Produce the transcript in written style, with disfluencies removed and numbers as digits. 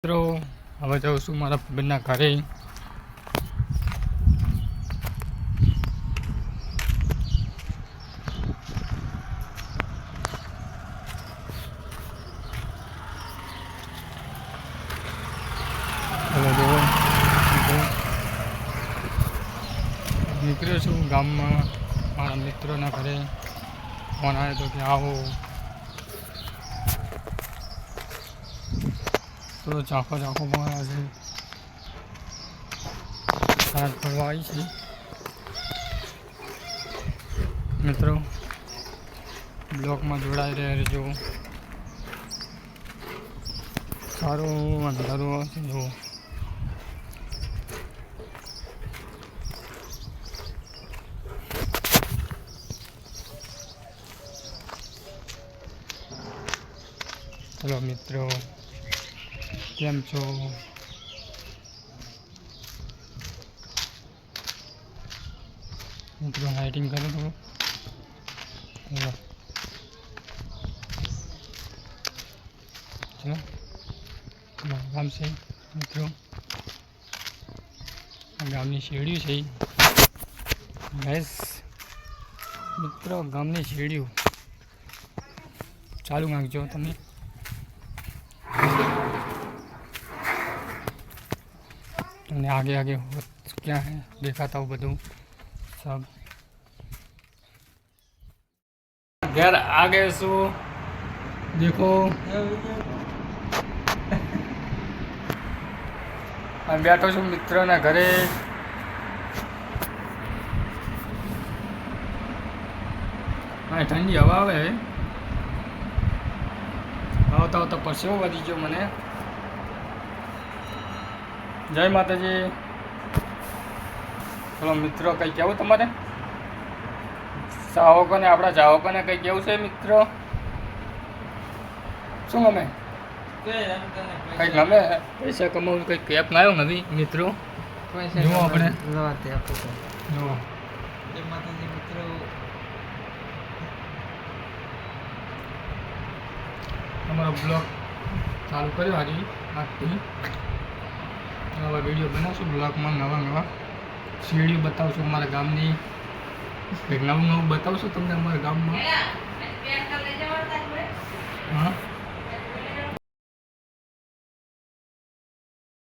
મિત્રો હવે જાઉં છું મારા બેનના ઘરે. હવે જો નીકળ્યો છું ગામમાં મારા મિત્રોના ઘરે. ફોન આવ્યો તો કે આવો. થોડો ઝાંખો પણ આવે છે. સાંજ ફરવા આવી છે મિત્રો. બ્લોગમાં જોડાઈ રહ્યા રહેજો. સારું અંધારું આવશે જો. ચલો મિત્રો, કેમ છો? મિત્રો લાઇટિંગ કરો તો ચલો ગામ છે મિત્રો. ગામની શેરડીઓ છે ગેસ મિત્રો. ગામની શેરડીઓ ચાલુ નાખજો તમે. તમને आगे आगे क्या है दिखाता हूँ બધું सब. घर आ गए सो देखो. मैं बैठो છું મિત્રોના ઘરે. ઠંડી હવા આવે. આવતા આવતા પરસેવો વધી ગયો મને. જય માતાજી. ચલો મિત્રો, કંઈ કહેવું તમારે? ચાહકોને, આપણા ચાહકોને કંઈ કહેવું છે મિત્રો? શું ગમે? કંઈ ગમે? પૈસા કમાવું કંઈક એપ ના આવ્યો નવી મિત્રો. જુઓ આપણે જુઓ અમારો બ્લોગ ચાલુ કર્યો આજે આજથી. નવા વિડીયો બનાવશું બ્લોગમાં. નવા શેરડીઓ બતાવશું અમારા ગામની. કંઈક નવું બતાવશું તમને અમારા ગામમાં. હા